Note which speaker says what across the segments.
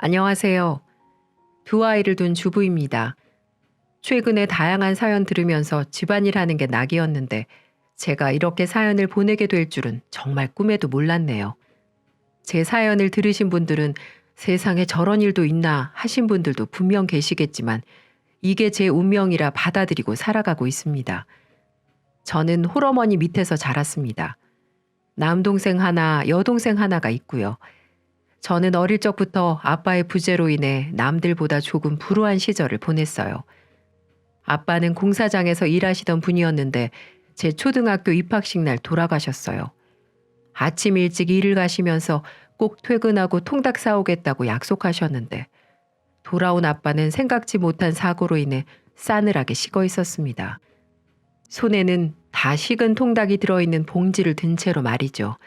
Speaker 1: 안녕하세요. 두 아이를 둔 주부입니다. 최근에 다양한 사연 들으면서 집안일 하는 게 낙이었는데 제가 이렇게 사연을 보내게 될 줄은 정말 꿈에도 몰랐네요. 제 사연을 들으신 분들은 세상에 저런 일도 있나 하신 분들도 분명 계시겠지만 이게 제 운명이라 받아들이고 살아가고 있습니다. 저는 홀어머니 밑에서 자랐습니다. 남동생 하나, 여동생 하나가 있고요. 저는 어릴 적부터 아빠의 부재로 인해 남들보다 조금 불우한 시절을 보냈어요. 아빠는 공사장에서 일하시던 분이었는데 제 초등학교 입학식 날 돌아가셨어요. 아침 일찍 일을 가시면서 꼭 퇴근하고 통닭 사오겠다고 약속하셨는데 돌아온 아빠는 생각지 못한 사고로 인해 싸늘하게 식어 있었습니다. 손에는 다 식은 통닭이 들어있는 봉지를 든 채로 말이죠.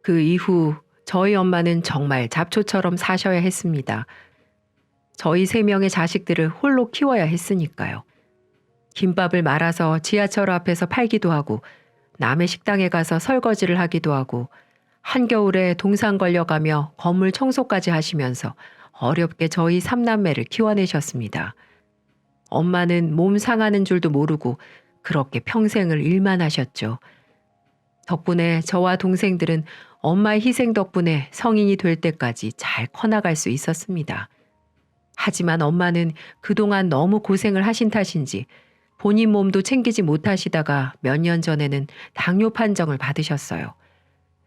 Speaker 1: 그 이후 저희 엄마는 정말 잡초처럼 사셔야 했습니다. 저희 3명의 자식들을 홀로 키워야 했으니까요. 김밥을 말아서 지하철 앞에서 팔기도 하고 남의 식당에 가서 설거지를 하기도 하고 한겨울에 동산 걸려가며 건물 청소까지 하시면서 어렵게 저희 3남매를 키워내셨습니다. 엄마는 몸 상하는 줄도 모르고 그렇게 평생을 일만 하셨죠. 덕분에 저와 동생들은 엄마의 희생 덕분에 성인이 될 때까지 잘 커나갈 수 있었습니다. 하지만 엄마는 그동안 너무 고생을 하신 탓인지 본인 몸도 챙기지 못하시다가 몇 년 전에는 당뇨 판정을 받으셨어요.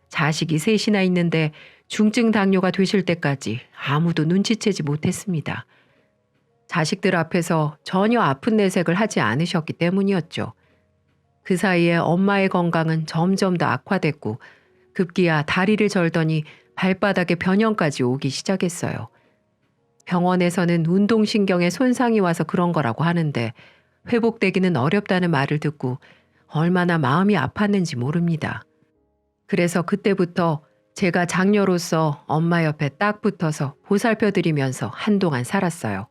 Speaker 1: 자식이 셋이나 있는데 중증 당뇨가 되실 때까지 아무도 눈치채지 못했습니다. 자식들 앞에서 전혀 아픈 내색을 하지 않으셨기 때문이었죠. 그 사이에 엄마의 건강은 점점 더 악화됐고 급기야 다리를 절더니 발바닥에 변형까지 오기 시작했어요. 병원에서는 운동신경에 손상이 와서 그런 거라고 하는데 회복되기는 어렵다는 말을 듣고 얼마나 마음이 아팠는지 모릅니다. 그래서 그때부터 제가 장녀로서 엄마 옆에 딱 붙어서 보살펴드리면서 한동안 살았어요.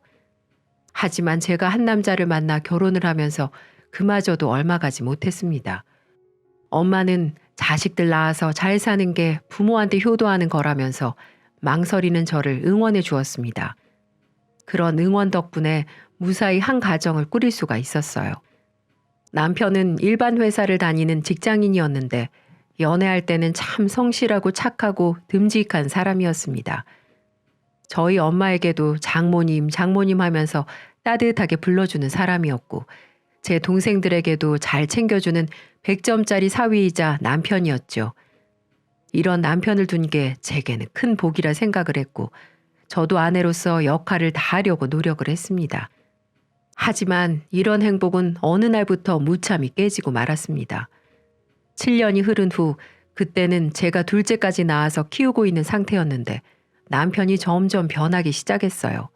Speaker 1: 하지만 제가 한 남자를 만나 결혼을 하면서 그마저도 얼마 가지 못했습니다. 엄마는 자식들 낳아서 잘 사는 게 부모한테 효도하는 거라면서 망설이는 저를 응원해 주었습니다. 그런 응원 덕분에 무사히 한 가정을 꾸릴 수가 있었어요. 남편은 일반 회사를 다니는 직장인이었는데 연애할 때는 참 성실하고 착하고 듬직한 사람이었습니다. 저희 엄마에게도 장모님, 장모님 하면서 따뜻하게 불러주는 사람이었고 제 동생들에게도 잘 챙겨주는 100점짜리 사위이자 남편이었죠. 이런 남편을 둔 게 제게는 큰 복이라 생각을 했고 저도 아내로서 역할을 다하려고 노력을 했습니다. 하지만 이런 행복은 어느 날부터 무참히 깨지고 말았습니다. 7년이 흐른 후 그때는 제가 둘째까지 낳아서 키우고 있는 상태였는데 남편이 점점 변하기 시작했어요.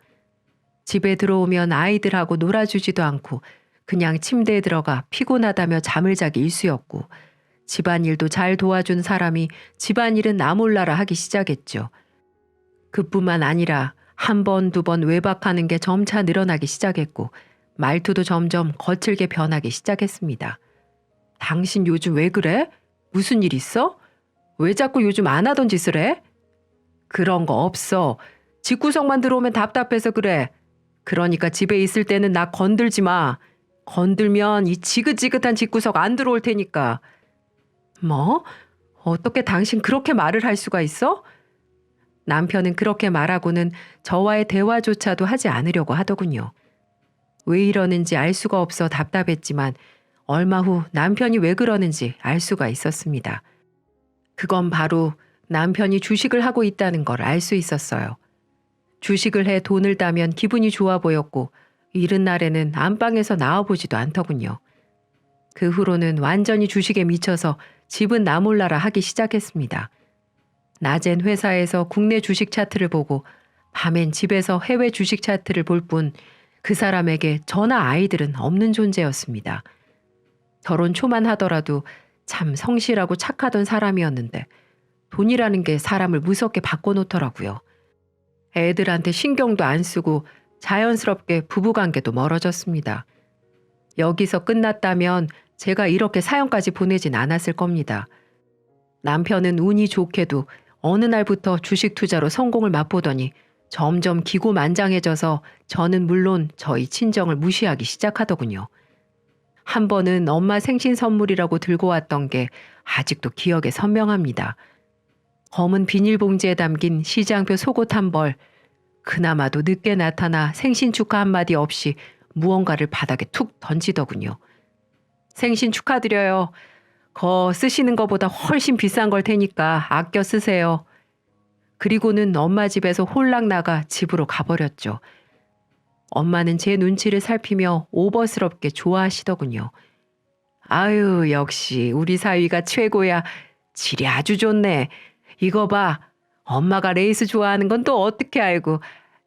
Speaker 1: 집에 들어오면 아이들하고 놀아주지도 않고 그냥 침대에 들어가 피곤하다며 잠을 자기 일쑤였고 집안일도 잘 도와준 사람이 집안일은 나 몰라라 하기 시작했죠. 그뿐만 아니라 한 번, 두 번 외박하는 게 점차 늘어나기 시작했고 말투도 점점 거칠게 변하기 시작했습니다. 당신 요즘 왜 그래? 무슨 일 있어? 왜 자꾸 요즘 안 하던 짓을 해? 그런 거 없어. 집구석만 들어오면 답답해서 그래. 그러니까 집에 있을 때는 나 건들지 마. 건들면 이 지긋지긋한 집구석 안 들어올 테니까. 뭐? 어떻게 당신 그렇게 말을 할 수가 있어? 남편은 그렇게 말하고는 저와의 대화조차도 하지 않으려고 하더군요. 왜 이러는지 알 수가 없어 답답했지만 얼마 후 남편이 왜 그러는지 알 수가 있었습니다. 그건 바로 남편이 주식을 하고 있다는 걸 알 수 있었어요. 주식을 해 돈을 따면 기분이 좋아 보였고 이른 날에는 안방에서 나와보지도 않더군요. 그 후로는 완전히 주식에 미쳐서 집은 나 몰라라 하기 시작했습니다. 낮엔 회사에서 국내 주식 차트를 보고 밤엔 집에서 해외 주식 차트를 볼 뿐 그 사람에게 저나 아이들은 없는 존재였습니다. 결혼 초만 하더라도 참 성실하고 착하던 사람이었는데 돈이라는 게 사람을 무섭게 바꿔놓더라고요. 애들한테 신경도 안 쓰고 자연스럽게 부부관계도 멀어졌습니다. 여기서 끝났다면 제가 이렇게 사연까지 보내진 않았을 겁니다. 남편은 운이 좋게도 어느 날부터 주식 투자로 성공을 맛보더니 점점 기고만장해져서 저는 물론 저희 친정을 무시하기 시작하더군요. 한 번은 엄마 생신 선물이라고 들고 왔던 게 아직도 기억에 선명합니다. 검은 비닐봉지에 담긴 시장표 속옷 한 벌, 그나마도 늦게 나타나 생신 축하 한마디 없이 무언가를 바닥에 툭 던지더군요. 생신 축하드려요. 거 쓰시는 것보다 훨씬 비싼 걸 테니까 아껴 쓰세요. 그리고는 엄마 집에서 홀랑 나가 집으로 가버렸죠. 엄마는 제 눈치를 살피며 오버스럽게 좋아하시더군요. 아유, 역시 우리 사위가 최고야. 질이 아주 좋네. 이거 봐. 엄마가 레이스 좋아하는 건 또 어떻게 알고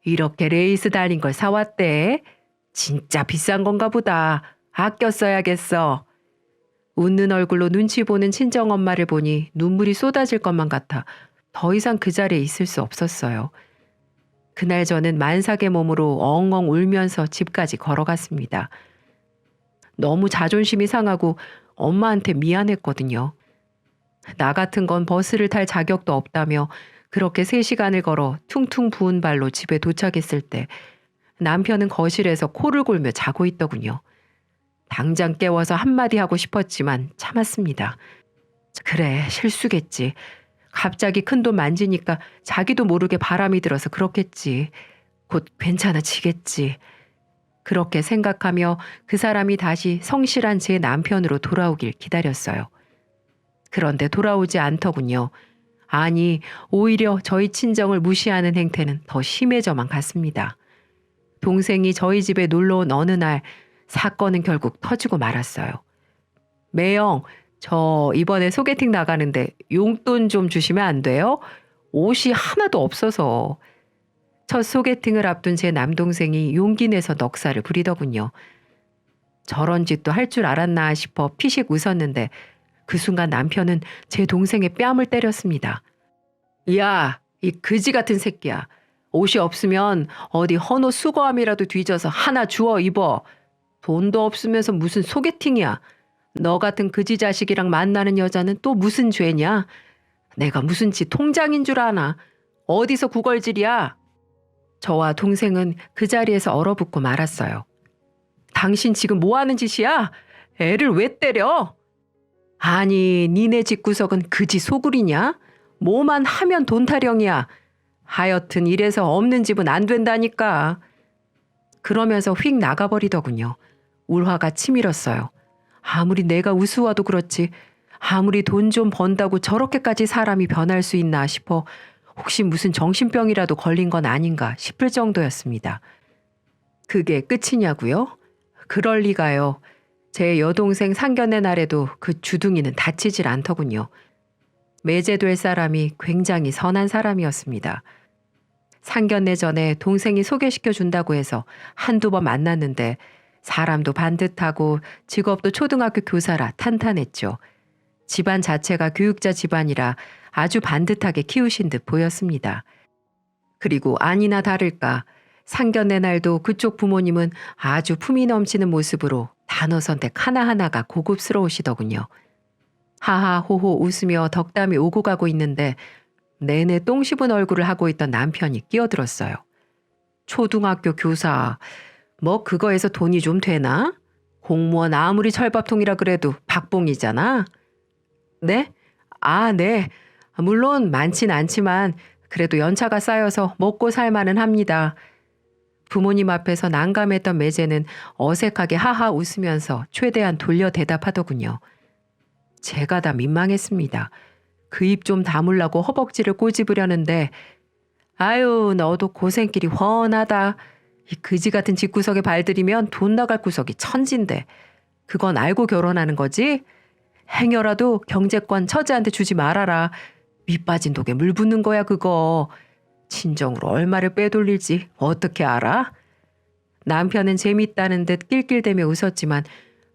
Speaker 1: 이렇게 레이스 달린 걸 사왔대. 진짜 비싼 건가 보다. 아껴 써야겠어. 웃는 얼굴로 눈치 보는 친정엄마를 보니 눈물이 쏟아질 것만 같아 더 이상 그 자리에 있을 수 없었어요. 그날 저는 만삭의 몸으로 엉엉 울면서 집까지 걸어갔습니다. 너무 자존심이 상하고 엄마한테 미안했거든요. 나 같은 건 버스를 탈 자격도 없다며 그렇게 3시간을 걸어 퉁퉁 부은 발로 집에 도착했을 때 남편은 거실에서 코를 골며 자고 있더군요. 당장 깨워서 한마디 하고 싶었지만 참았습니다. 그래, 실수겠지. 갑자기 큰돈 만지니까 자기도 모르게 바람이 들어서 그렇겠지. 곧 괜찮아지겠지. 그렇게 생각하며 그 사람이 다시 성실한 제 남편으로 돌아오길 기다렸어요. 그런데 돌아오지 않더군요. 아니, 오히려 저희 친정을 무시하는 행태는 더 심해져만 갔습니다. 동생이 저희 집에 놀러 온 어느 날 사건은 결국 터지고 말았어요. 매영, 저 이번에 소개팅 나가는데 용돈 좀 주시면 안 돼요? 옷이 하나도 없어서. 첫 소개팅을 앞둔 제 남동생이 용기 내서 넉살을 부리더군요. 저런 짓도 할 줄 알았나 싶어 피식 웃었는데 그 순간 남편은 제 동생의 뺨을 때렸습니다. 야, 이 그지 같은 새끼야. 옷이 없으면 어디 헌옷 수거함이라도 뒤져서 하나 주워 입어. 돈도 없으면서 무슨 소개팅이야. 너 같은 그지 자식이랑 만나는 여자는 또 무슨 죄냐? 내가 무슨 지 통장인 줄 아나? 어디서 구걸질이야? 저와 동생은 그 자리에서 얼어붙고 말았어요. 당신 지금 뭐 하는 짓이야? 애를 왜 때려? 아니, 니네 집구석은 그지 소굴이냐? 뭐만 하면 돈 타령이야. 하여튼 이래서 없는 집은 안 된다니까. 그러면서 휙 나가버리더군요. 울화가 치밀었어요. 아무리 내가 우스워도 그렇지 아무리 돈 좀 번다고 저렇게까지 사람이 변할 수 있나 싶어 혹시 무슨 정신병이라도 걸린 건 아닌가 싶을 정도였습니다. 그게 끝이냐고요? 그럴 리가요. 제 여동생 상견례 날에도 그 주둥이는 다치질 않더군요. 매제될 사람이 굉장히 선한 사람이었습니다. 상견례 전에 동생이 소개시켜 준다고 해서 한두 번 만났는데 사람도 반듯하고 직업도 초등학교 교사라 탄탄했죠. 집안 자체가 교육자 집안이라 아주 반듯하게 키우신 듯 보였습니다. 그리고 아니나 다를까 상견례 날도 그쪽 부모님은 아주 품이 넘치는 모습으로 단어 선택 하나하나가 고급스러우시더군요. 하하호호 웃으며 덕담이 오고 가고 있는데 내내 똥 씹은 얼굴을 하고 있던 남편이 끼어들었어요. 초등학교 교사, 뭐 그거에서 돈이 좀 되나? 공무원 아무리 철밥통이라 그래도 박봉이잖아. 네? 아, 네. 물론 많진 않지만 그래도 연차가 쌓여서 먹고 살만은 합니다. 부모님 앞에서 난감했던 매제는 어색하게 하하 웃으면서 최대한 돌려 대답하더군요. 제가 다 민망했습니다. 그 입 좀 다물라고 허벅지를 꼬집으려는데 아유 너도 고생길이 훤하다. 이 그지 같은 집구석에 발들이면 돈 나갈 구석이 천진데 그건 알고 결혼하는 거지? 행여라도 경제권 처제한테 주지 말아라. 밑 빠진 독에 물 붓는 거야 그거. 친정으로 얼마를 빼돌릴지 어떻게 알아? 남편은 재밌다는 듯 낄낄대며 웃었지만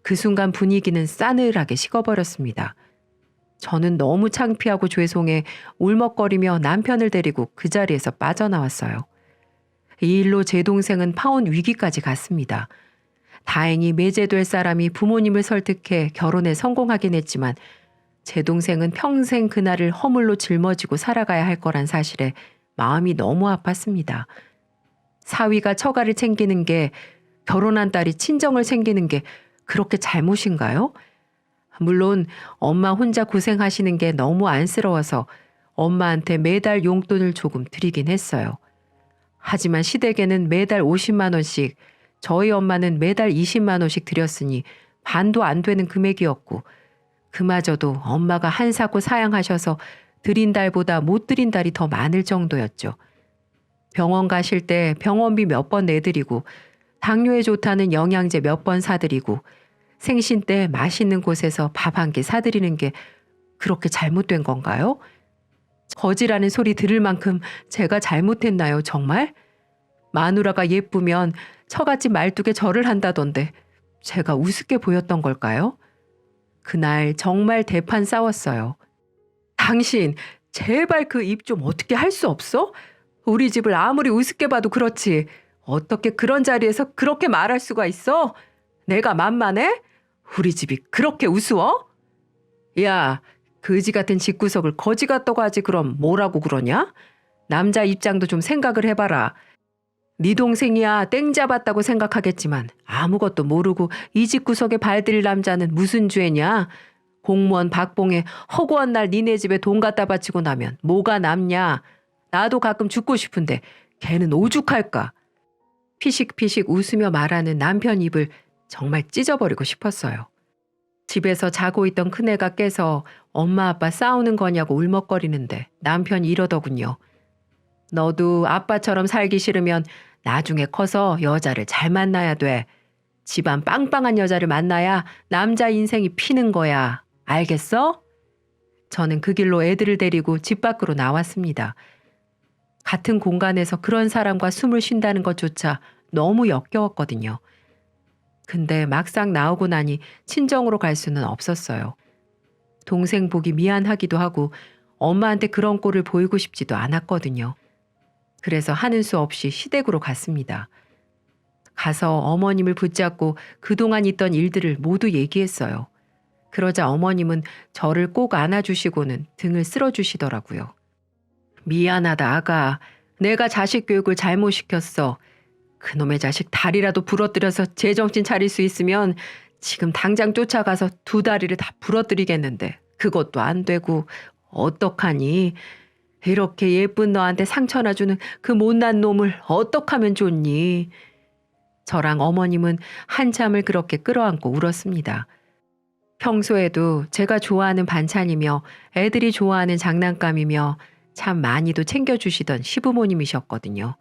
Speaker 1: 그 순간 분위기는 싸늘하게 식어버렸습니다. 저는 너무 창피하고 죄송해 울먹거리며 남편을 데리고 그 자리에서 빠져나왔어요. 이 일로 제 동생은 파혼 위기까지 갔습니다. 다행히 매제될 사람이 부모님을 설득해 결혼에 성공하긴 했지만 제 동생은 평생 그날을 허물로 짊어지고 살아가야 할 거란 사실에 마음이 너무 아팠습니다. 사위가 처가를 챙기는 게, 결혼한 딸이 친정을 챙기는 게 그렇게 잘못인가요? 물론 엄마 혼자 고생하시는 게 너무 안쓰러워서 엄마한테 매달 용돈을 조금 드리긴 했어요. 하지만 시댁에는 매달 50만 원씩, 저희 엄마는 매달 20만 원씩 드렸으니 반도 안 되는 금액이었고, 그마저도 엄마가 한사코 사양하셔서 드린 달보다 못 드린 달이 더 많을 정도였죠. 병원 가실 때 병원비 몇 번 내드리고, 당뇨에 좋다는 영양제 몇 번 사드리고, 생신 때 맛있는 곳에서 밥 한 끼 사드리는 게 그렇게 잘못된 건가요? 거지라는 소리 들을 만큼 제가 잘못했나요, 정말? 마누라가 예쁘면 처갓집 말뚝에 절을 한다던데 제가 우습게 보였던 걸까요? 그날 정말 대판 싸웠어요. 당신 제발 그 입 좀 어떻게 할 수 없어? 우리 집을 아무리 우습게 봐도 그렇지 어떻게 그런 자리에서 그렇게 말할 수가 있어? 내가 만만해? 우리 집이 그렇게 우스워? 야, 거지 같은 집구석을 거지 같다고 하지 그럼 뭐라고 그러냐? 남자 입장도 좀 생각을 해봐라. 네 동생이야 땡 잡았다고 생각하겠지만 아무것도 모르고 이 집구석에 발들일 남자는 무슨 죄냐? 공무원 박봉에 허구한 날 니네 집에 돈 갖다 바치고 나면 뭐가 남냐? 나도 가끔 죽고 싶은데 걔는 오죽할까? 피식피식 웃으며 말하는 남편 입을 정말 찢어버리고 싶었어요. 집에서 자고 있던 큰애가 깨서 엄마 아빠 싸우는 거냐고 울먹거리는데 남편이 이러더군요. 너도 아빠처럼 살기 싫으면 나중에 커서 여자를 잘 만나야 돼. 집안 빵빵한 여자를 만나야 남자 인생이 피는 거야. 알겠어? 저는 그 길로 애들을 데리고 집 밖으로 나왔습니다. 같은 공간에서 그런 사람과 숨을 쉰다는 것조차 너무 역겨웠거든요. 근데 막상 나오고 나니 친정으로 갈 수는 없었어요. 동생 보기 미안하기도 하고 엄마한테 그런 꼴을 보이고 싶지도 않았거든요. 그래서 하는 수 없이 시댁으로 갔습니다. 가서 어머님을 붙잡고 그동안 있던 일들을 모두 얘기했어요. 그러자 어머님은 저를 꼭 안아주시고는 등을 쓸어주시더라고요. 미안하다 아가. 내가 자식 교육을 잘못 시켰어. 그놈의 자식 다리라도 부러뜨려서 제정신 차릴 수 있으면 지금 당장 쫓아가서 두 다리를 다 부러뜨리겠는데 그것도 안 되고 어떡하니? 이렇게 예쁜 너한테 상처나 주는 그 못난 놈을 어떡하면 좋니? 저랑 어머님은 한참을 그렇게 끌어안고 울었습니다. 평소에도 제가 좋아하는 반찬이며 애들이 좋아하는 장난감이며 참 많이도 챙겨주시던 시부모님이셨거든요.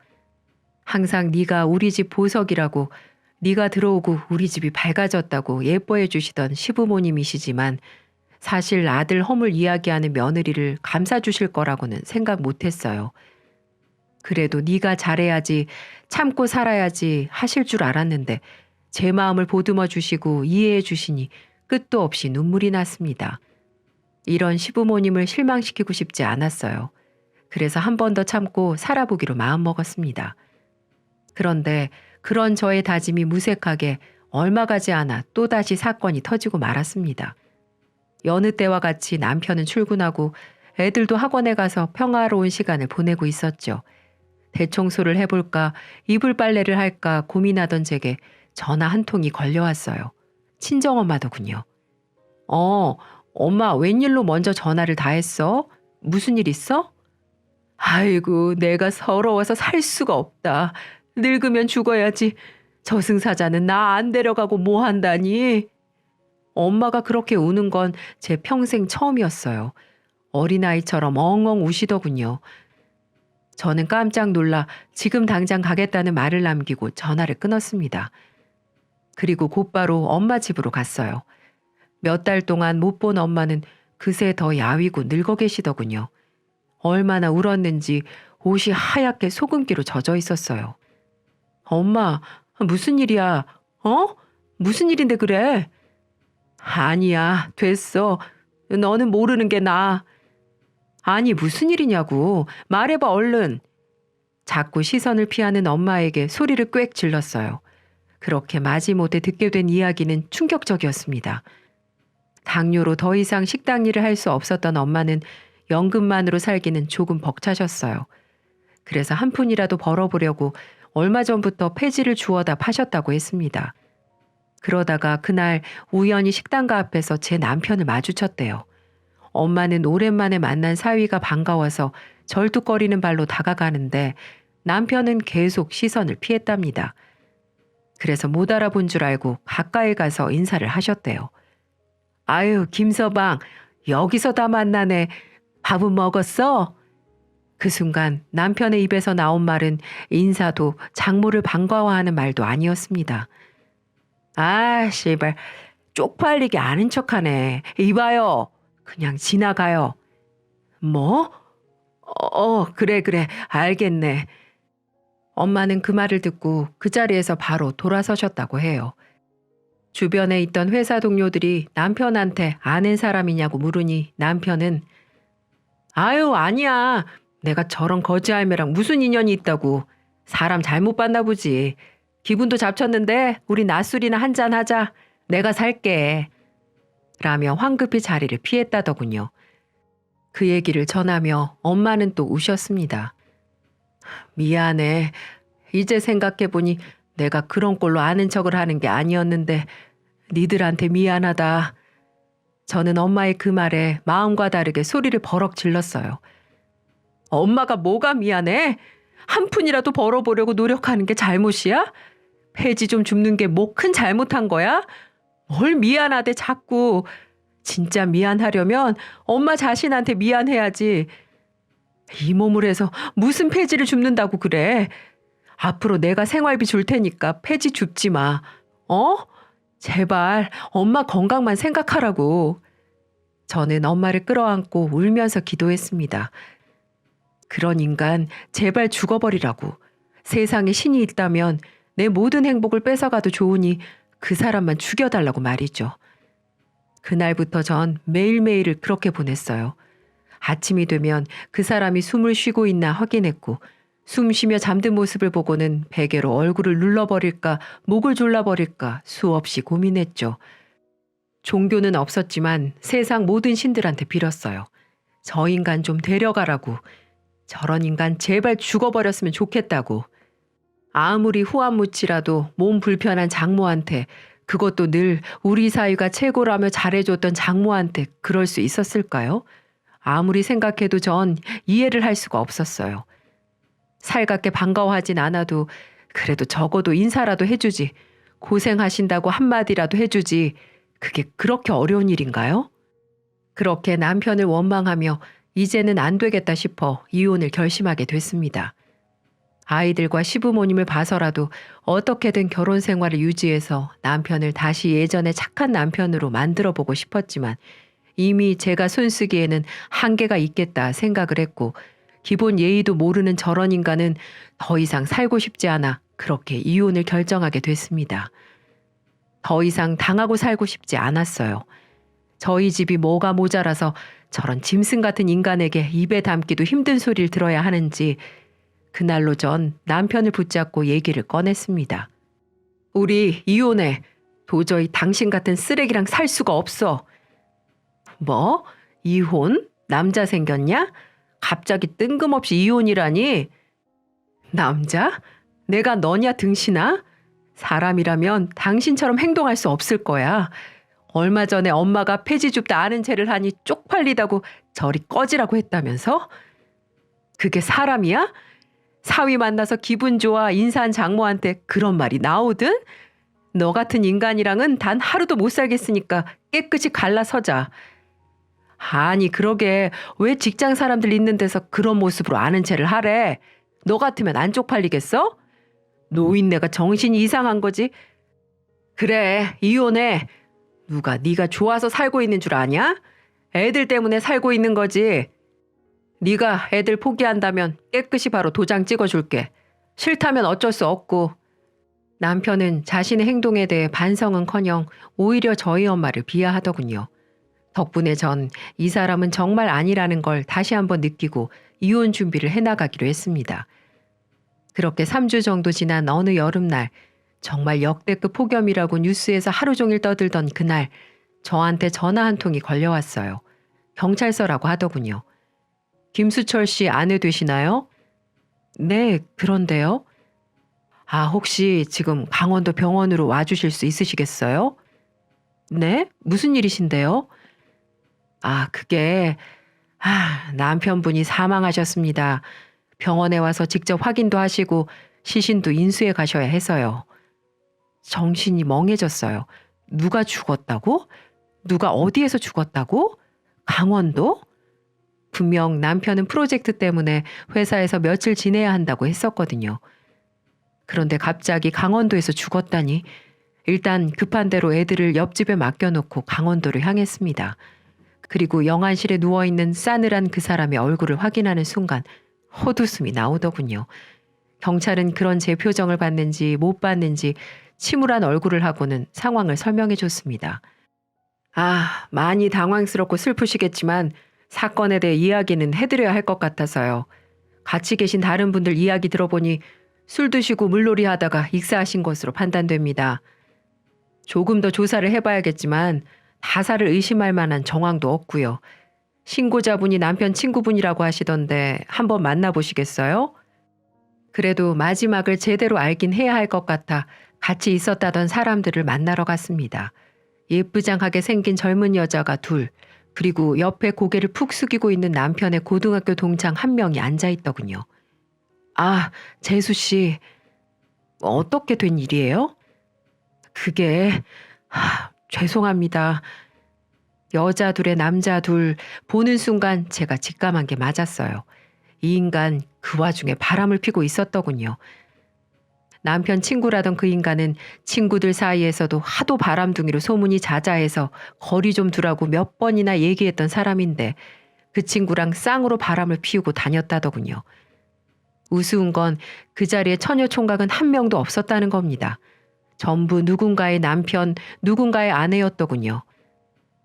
Speaker 1: 항상 네가 우리 집 보석이라고, 네가 들어오고 우리 집이 밝아졌다고 예뻐해 주시던 시부모님이시지만 사실 아들 허물 이야기하는 며느리를 감싸주실 거라고는 생각 못했어요. 그래도 네가 잘해야지, 참고 살아야지 하실 줄 알았는데 제 마음을 보듬어 주시고 이해해 주시니 끝도 없이 눈물이 났습니다. 이런 시부모님을 실망시키고 싶지 않았어요. 그래서 한 번 더 참고 살아보기로 마음먹었습니다. 그런데 그런 저의 다짐이 무색하게 얼마 가지 않아 또다시 사건이 터지고 말았습니다. 여느 때와 같이 남편은 출근하고 애들도 학원에 가서 평화로운 시간을 보내고 있었죠. 대청소를 해볼까 이불 빨래를 할까 고민하던 제게 전화 한 통이 걸려왔어요. 친정엄마더군요. 엄마 웬일로 먼저 전화를 다 했어? 무슨 일 있어? 아이고 내가 서러워서 살 수가 없다. 늙으면 죽어야지. 저승사자는 나 안 데려가고 뭐 한다니. 엄마가 그렇게 우는 건 제 평생 처음이었어요. 어린아이처럼 엉엉 우시더군요. 저는 깜짝 놀라 지금 당장 가겠다는 말을 남기고 전화를 끊었습니다. 그리고 곧바로 엄마 집으로 갔어요. 몇 달 동안 못 본 엄마는 그새 더 야위고 늙어 계시더군요. 얼마나 울었는지 옷이 하얗게 소금기로 젖어 있었어요. 엄마, 무슨 일이야? 무슨 일인데 그래? 아니야, 됐어. 너는 모르는 게 나아. 아니, 무슨 일이냐고. 말해봐, 얼른. 자꾸 시선을 피하는 엄마에게 소리를 꽥 질렀어요. 그렇게 마지못해 듣게 된 이야기는 충격적이었습니다. 당뇨로 더 이상 식당 일을 할 수 없었던 엄마는 연금만으로 살기는 조금 벅차셨어요. 그래서 한 푼이라도 벌어보려고 얼마 전부터 폐지를 주워다 파셨다고 했습니다. 그러다가 그날 우연히 식당가 앞에서 제 남편을 마주쳤대요. 엄마는 오랜만에 만난 사위가 반가워서 절뚝거리는 발로 다가가는데 남편은 계속 시선을 피했답니다. 그래서 못 알아본 줄 알고 가까이 가서 인사를 하셨대요. 아유, 김서방, 여기서 다 만나네. 밥은 먹었어? 그 순간 남편의 입에서 나온 말은 인사도 장모를 반가워하는 말도 아니었습니다. 아, 씨발, 쪽팔리게 아는 척하네. 이봐요. 그냥 지나가요. 뭐? 그래, 알겠네. 엄마는 그 말을 듣고 그 자리에서 바로 돌아서셨다고 해요. 주변에 있던 회사 동료들이 남편한테 아는 사람이냐고 물으니 남편은 아유, 아니야. 내가 저런 거지할매랑 무슨 인연이 있다고. 사람 잘못 봤나 보지. 기분도 잡쳤는데 우리 낮술이나 한잔 하자. 내가 살게. 라며 황급히 자리를 피했다더군요. 그 얘기를 전하며 엄마는 또 우셨습니다. 미안해. 이제 생각해보니 내가 그런 꼴로 아는 척을 하는 게 아니었는데 니들한테 미안하다. 저는 엄마의 그 말에 마음과 다르게 소리를 버럭 질렀어요. 엄마가 뭐가 미안해? 한 푼이라도 벌어보려고 노력하는 게 잘못이야? 폐지 좀 줍는 게 뭐 큰 잘못한 거야? 뭘 미안하대 자꾸. 진짜 미안하려면 엄마 자신한테 미안해야지. 이 몸을 해서 무슨 폐지를 줍는다고 그래. 앞으로 내가 생활비 줄 테니까 폐지 줍지 마. 제발 엄마 건강만 생각하라고. 저는 엄마를 끌어안고 울면서 기도했습니다. 그런 인간 제발 죽어버리라고. 세상에 신이 있다면 내 모든 행복을 뺏어가도 좋으니 그 사람만 죽여달라고 말이죠. 그날부터 전 매일매일을 그렇게 보냈어요. 아침이 되면 그 사람이 숨을 쉬고 있나 확인했고 숨 쉬며 잠든 모습을 보고는 베개로 얼굴을 눌러버릴까 목을 졸라버릴까 수없이 고민했죠. 종교는 없었지만 세상 모든 신들한테 빌었어요. 저 인간 좀 데려가라고. 저런 인간 제발 죽어버렸으면 좋겠다고. 아무리 후한무치라도 몸 불편한 장모한테, 그것도 늘 우리 사위가 최고라며 잘해줬던 장모한테 그럴 수 있었을까요? 아무리 생각해도 전 이해를 할 수가 없었어요. 살갑게 반가워하진 않아도 그래도 적어도 인사라도 해주지. 고생하신다고 한마디라도 해주지. 그게 그렇게 어려운 일인가요? 그렇게 남편을 원망하며 이제는 안 되겠다 싶어 이혼을 결심하게 됐습니다. 아이들과 시부모님을 봐서라도 어떻게든 결혼 생활을 유지해서 남편을 다시 예전의 착한 남편으로 만들어 보고 싶었지만 이미 제가 손쓰기에는 한계가 있겠다 생각을 했고 기본 예의도 모르는 저런 인간은 더 이상 살고 싶지 않아 그렇게 이혼을 결정하게 됐습니다. 더 이상 당하고 살고 싶지 않았어요. 저희 집이 뭐가 모자라서 저런 짐승 같은 인간에게 입에 담기도 힘든 소리를 들어야 하는지 그날로 전 남편을 붙잡고 얘기를 꺼냈습니다. 우리 이혼해. 도저히 당신 같은 쓰레기랑 살 수가 없어. 뭐? 이혼? 남자 생겼냐? 갑자기 뜬금없이 이혼이라니? 남자? 내가 너냐 등신아? 사람이라면 당신처럼 행동할 수 없을 거야. 얼마 전에 엄마가 폐지 줍다 아는 체를 하니 쪽팔리다고 저리 꺼지라고 했다면서? 그게 사람이야? 사위 만나서 기분 좋아 인사한 장모한테 그런 말이 나오든? 너 같은 인간이랑은 단 하루도 못 살겠으니까 깨끗이 갈라서자. 아니 그러게 왜 직장 사람들 있는 데서 그런 모습으로 아는 체를 하래? 너 같으면 안 쪽팔리겠어? 노인네가 정신이 이상한 거지. 그래 이혼해. 누가 네가 좋아서 살고 있는 줄 아냐? 애들 때문에 살고 있는 거지. 네가 애들 포기한다면 깨끗이 바로 도장 찍어줄게. 싫다면 어쩔 수 없고. 남편은 자신의 행동에 대해 반성은커녕 오히려 저희 엄마를 비하하더군요. 덕분에 전 이 사람은 정말 아니라는 걸 다시 한번 느끼고 이혼 준비를 해나가기로 했습니다. 그렇게 3주 정도 지난 어느 여름날 정말 역대급 폭염이라고 뉴스에서 하루 종일 떠들던 그날 저한테 전화 한 통이 걸려왔어요. 경찰서라고 하더군요. 김수철 씨 아내 되시나요? 네, 그런데요. 아, 혹시 지금 강원도 병원으로 와주실 수 있으시겠어요? 네? 무슨 일이신데요? 아, 그게, 남편분이 사망하셨습니다. 병원에 와서 직접 확인도 하시고 시신도 인수해 가셔야 해서요. 정신이 멍해졌어요. 누가 죽었다고? 누가 어디에서 죽었다고? 강원도? 분명 남편은 프로젝트 때문에 회사에서 며칠 지내야 한다고 했었거든요. 그런데 갑자기 강원도에서 죽었다니. 일단 급한 대로 애들을 옆집에 맡겨놓고 강원도를 향했습니다. 그리고 영안실에 누워있는 싸늘한 그 사람의 얼굴을 확인하는 순간 헛웃음이 나오더군요. 경찰은 그런 제 표정을 봤는지 못 봤는지 침울한 얼굴을 하고는 상황을 설명해 줬습니다. 아, 많이 당황스럽고 슬프시겠지만 사건에 대해 이야기는 해드려야 할 것 같아서요. 같이 계신 다른 분들 이야기 들어보니 술 드시고 물놀이 하다가 익사하신 것으로 판단됩니다. 조금 더 조사를 해봐야겠지만 타살을 의심할 만한 정황도 없고요. 신고자분이 남편 친구분이라고 하시던데 한번 만나보시겠어요? 그래도 마지막을 제대로 알긴 해야 할 것 같아 같이 있었다던 사람들을 만나러 갔습니다. 예쁘장하게 생긴 젊은 여자가 둘, 그리고 옆에 고개를 푹 숙이고 있는 남편의 고등학교 동창 한 명이 앉아있더군요. 아, 재수 씨, 어떻게 된 일이에요? 그게, 죄송합니다. 여자 둘에 남자 둘, 보는 순간 제가 직감한 게 맞았어요. 이 인간 그 와중에 바람을 피고 있었더군요. 남편 친구라던 그 인간은 친구들 사이에서도 하도 바람둥이로 소문이 자자해서 거리 좀 두라고 몇 번이나 얘기했던 사람인데 그 친구랑 쌍으로 바람을 피우고 다녔다더군요. 우스운 건 그 자리에 처녀 총각은 한 명도 없었다는 겁니다. 전부 누군가의 남편, 누군가의 아내였더군요.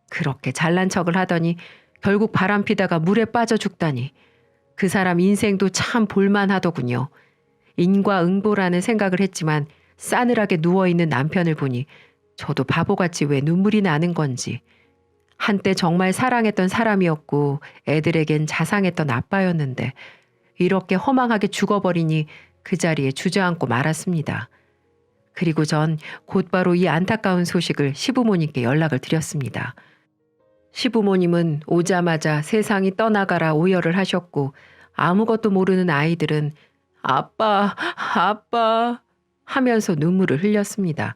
Speaker 1: 그렇게 잘난 척을 하더니 결국 바람 피다가 물에 빠져 죽다니. 그 사람 인생도 참 볼만하더군요. 인과응보라는 생각을 했지만 싸늘하게 누워있는 남편을 보니 저도 바보같이 왜 눈물이 나는 건지. 한때 정말 사랑했던 사람이었고 애들에겐 자상했던 아빠였는데 이렇게 허망하게 죽어버리니 그 자리에 주저앉고 말았습니다. 그리고 전 곧바로 이 안타까운 소식을 시부모님께 연락을 드렸습니다. 시부모님은 오자마자 세상이 떠나가라 오열을 하셨고 아무것도 모르는 아이들은 아빠, 아빠 하면서 눈물을 흘렸습니다.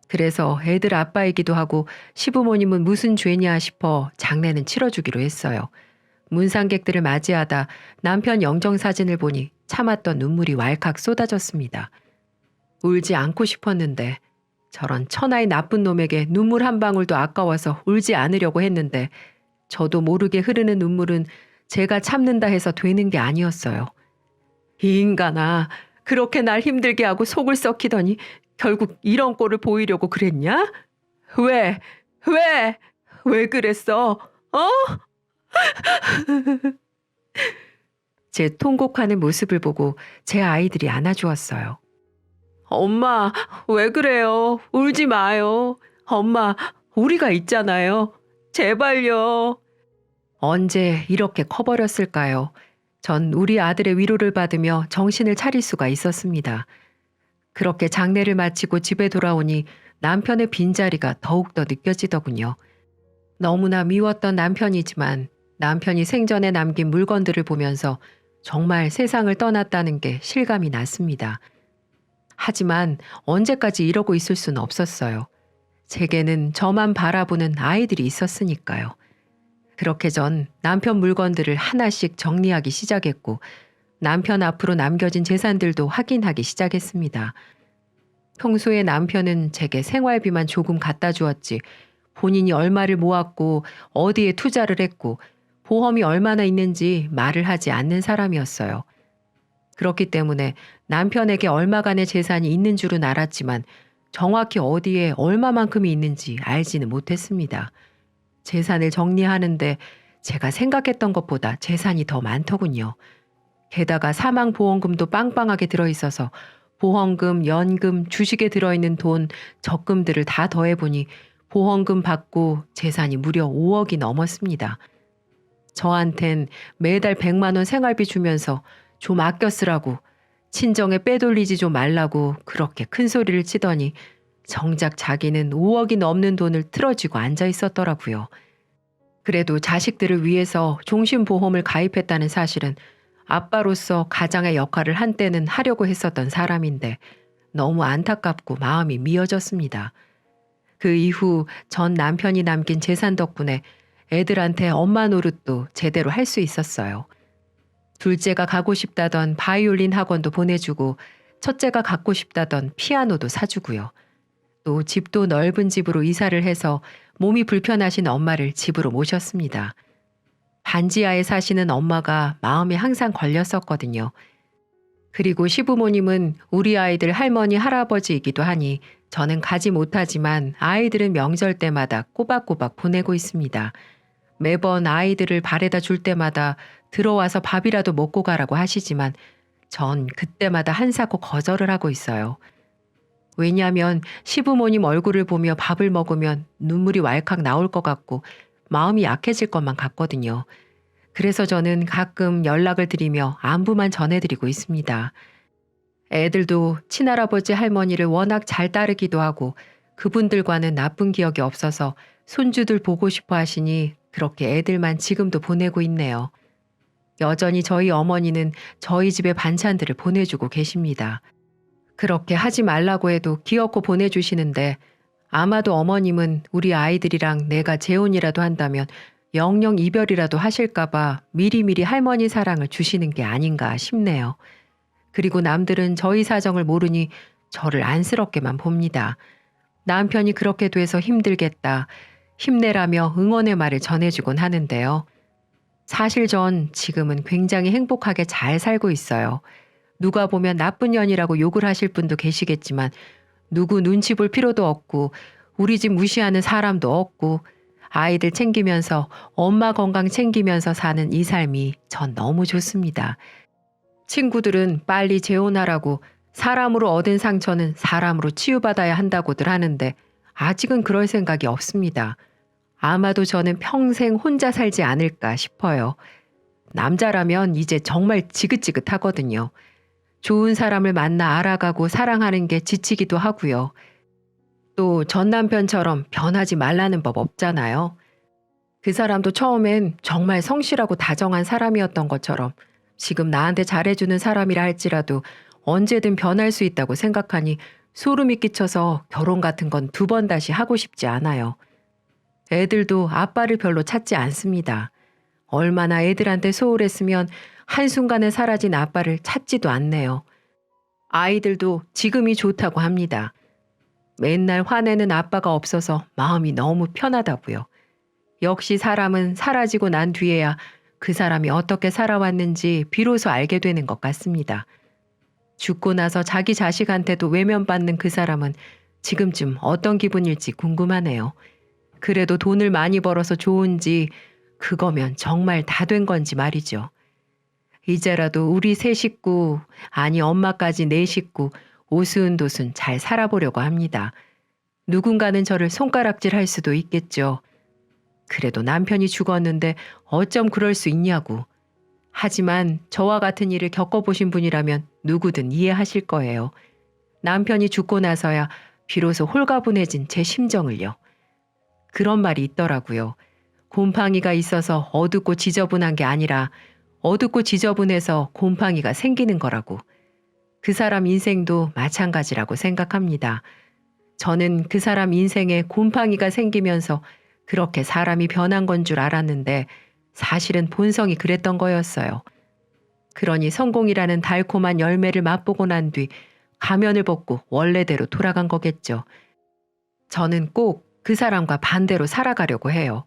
Speaker 1: 그래서 애들 아빠이기도 하고 시부모님은 무슨 죄냐 싶어 장례는 치러주기로 했어요. 문상객들을 맞이하다 남편 영정사진을 보니 참았던 눈물이 왈칵 쏟아졌습니다. 울지 않고 싶었는데 저런 천하의 나쁜 놈에게 눈물 한 방울도 아까워서 울지 않으려고 했는데 저도 모르게 흐르는 눈물은 제가 참는다 해서 되는 게 아니었어요. 이 인간아, 그렇게 날 힘들게 하고 속을 썩히더니 결국 이런 꼴을 보이려고 그랬냐? 왜? 왜? 왜 그랬어? 어? 제 통곡하는 모습을 보고 제 아이들이 안아주었어요. 엄마, 왜 그래요? 울지 마요. 엄마, 우리가 있잖아요. 제발요. 언제 이렇게 커버렸을까요? 전 우리 아들의 위로를 받으며 정신을 차릴 수가 있었습니다. 그렇게 장례를 마치고 집에 돌아오니 남편의 빈자리가 더욱더 느껴지더군요. 너무나 미웠던 남편이지만 남편이 생전에 남긴 물건들을 보면서 정말 세상을 떠났다는 게 실감이 났습니다. 하지만 언제까지 이러고 있을 수는 없었어요. 제게는 저만 바라보는 아이들이 있었으니까요. 그렇게 전 남편 물건들을 하나씩 정리하기 시작했고 남편 앞으로 남겨진 재산들도 확인하기 시작했습니다. 평소에 남편은 제게 생활비만 조금 갖다 주었지 본인이 얼마를 모았고 어디에 투자를 했고 보험이 얼마나 있는지 말을 하지 않는 사람이었어요. 그렇기 때문에 남편에게 얼마간의 재산이 있는 줄은 알았지만 정확히 어디에 얼마만큼이 있는지 알지는 못했습니다. 재산을 정리하는데 제가 생각했던 것보다 재산이 더 많더군요. 게다가 사망보험금도 빵빵하게 들어있어서 보험금, 연금, 주식에 들어있는 돈, 적금들을 다 더해보니 보험금 받고 재산이 무려 5억이 넘었습니다. 저한텐 매달 100만 원 생활비 주면서 좀 아껴 쓰라고, 친정에 빼돌리지 좀 말라고 그렇게 큰 소리를 치더니 정작 자기는 5억이 넘는 돈을 틀어쥐고 앉아 있었더라고요. 그래도 자식들을 위해서 종신보험을 가입했다는 사실은 아빠로서 가장의 역할을 한때는 하려고 했었던 사람인데 너무 안타깝고 마음이 미어졌습니다. 그 이후 전 남편이 남긴 재산 덕분에 애들한테 엄마 노릇도 제대로 할 수 있었어요. 둘째가 가고 싶다던 바이올린 학원도 보내주고 첫째가 갖고 싶다던 피아노도 사주고요. 또 집도 넓은 집으로 이사를 해서 몸이 불편하신 엄마를 집으로 모셨습니다. 반지하에 사시는 엄마가 마음에 항상 걸렸었거든요. 그리고 시부모님은 우리 아이들 할머니 할아버지이기도 하니 저는 가지 못하지만 아이들은 명절 때마다 꼬박꼬박 보내고 있습니다. 매번 아이들을 바래다 줄 때마다 들어와서 밥이라도 먹고 가라고 하시지만 전 그때마다 한사코 거절을 하고 있어요. 왜냐하면 시부모님 얼굴을 보며 밥을 먹으면 눈물이 왈칵 나올 것 같고 마음이 약해질 것만 같거든요. 그래서 저는 가끔 연락을 드리며 안부만 전해드리고 있습니다. 애들도 친할아버지 할머니를 워낙 잘 따르기도 하고 그분들과는 나쁜 기억이 없어서 손주들 보고 싶어 하시니 그렇게 애들만 지금도 보내고 있네요. 여전히 저희 어머니는 저희 집에 반찬들을 보내주고 계십니다. 그렇게 하지 말라고 해도 귀엽고 보내주시는데 아마도 어머님은 우리 아이들이랑 내가 재혼이라도 한다면 영영 이별이라도 하실까봐 미리미리 할머니 사랑을 주시는 게 아닌가 싶네요. 그리고 남들은 저희 사정을 모르니 저를 안쓰럽게만 봅니다. 남편이 그렇게 돼서 힘들겠다, 힘내라며 응원의 말을 전해주곤 하는데요. 사실 전 지금은 굉장히 행복하게 잘 살고 있어요. 누가 보면 나쁜 년이라고 욕을 하실 분도 계시겠지만 누구 눈치 볼 필요도 없고 우리 집 무시하는 사람도 없고 아이들 챙기면서 엄마 건강 챙기면서 사는 이 삶이 전 너무 좋습니다. 친구들은 빨리 재혼하라고 사람으로 얻은 상처는 사람으로 치유받아야 한다고들 하는데 아직은 그럴 생각이 없습니다. 아마도 저는 평생 혼자 살지 않을까 싶어요. 남자라면 이제 정말 지긋지긋하거든요. 좋은 사람을 만나 알아가고 사랑하는 게 지치기도 하고요. 또 전 남편처럼 변하지 말라는 법 없잖아요. 그 사람도 처음엔 정말 성실하고 다정한 사람이었던 것처럼 지금 나한테 잘해주는 사람이라 할지라도 언제든 변할 수 있다고 생각하니 소름이 끼쳐서 결혼 같은 건 2번 다시 하고 싶지 않아요. 애들도 아빠를 별로 찾지 않습니다. 얼마나 애들한테 소홀했으면 한순간에 사라진 아빠를 찾지도 않네요. 아이들도 지금이 좋다고 합니다. 맨날 화내는 아빠가 없어서 마음이 너무 편하다고요. 역시 사람은 사라지고 난 뒤에야 그 사람이 어떻게 살아왔는지 비로소 알게 되는 것 같습니다. 죽고 나서 자기 자식한테도 외면받는 그 사람은 지금쯤 어떤 기분일지 궁금하네요. 그래도 돈을 많이 벌어서 좋은지 그거면 정말 다 된 건지 말이죠. 이제라도 우리 3식구, 아니 엄마까지 4식구 오순도순 잘 살아보려고 합니다. 누군가는 저를 손가락질할 수도 있겠죠. 그래도 남편이 죽었는데 어쩜 그럴 수 있냐고. 하지만 저와 같은 일을 겪어보신 분이라면 누구든 이해하실 거예요. 남편이 죽고 나서야 비로소 홀가분해진 제 심정을요. 그런 말이 있더라고요. 곰팡이가 있어서 어둡고 지저분한 게 아니라 어둡고 지저분해서 곰팡이가 생기는 거라고. 그 사람 인생도 마찬가지라고 생각합니다. 저는 그 사람 인생에 곰팡이가 생기면서 그렇게 사람이 변한 건 줄 알았는데 사실은 본성이 그랬던 거였어요. 그러니 성공이라는 달콤한 열매를 맛보고 난 뒤 가면을 벗고 원래대로 돌아간 거겠죠. 저는 꼭 그 사람과 반대로 살아가려고 해요.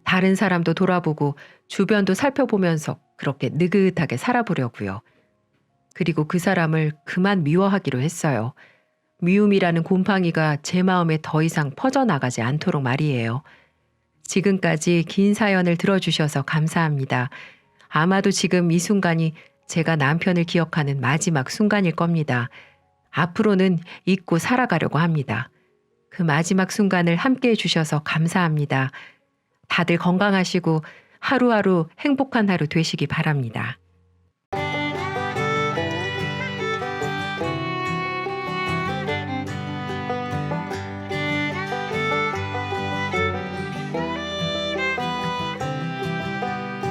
Speaker 1: 다른 사람도 돌아보고 주변도 살펴보면서 그렇게 느긋하게 살아보려고요. 그리고 그 사람을 그만 미워하기로 했어요. 미움이라는 곰팡이가 제 마음에 더 이상 퍼져나가지 않도록 말이에요. 지금까지 긴 사연을 들어주셔서 감사합니다. 아마도 지금 이 순간이 제가 남편을 기억하는 마지막 순간일 겁니다. 앞으로는 잊고 살아가려고 합니다. 그 마지막 순간을 함께 해주셔서 감사합니다. 다들 건강하시고 하루하루 행복한 하루 되시기 바랍니다.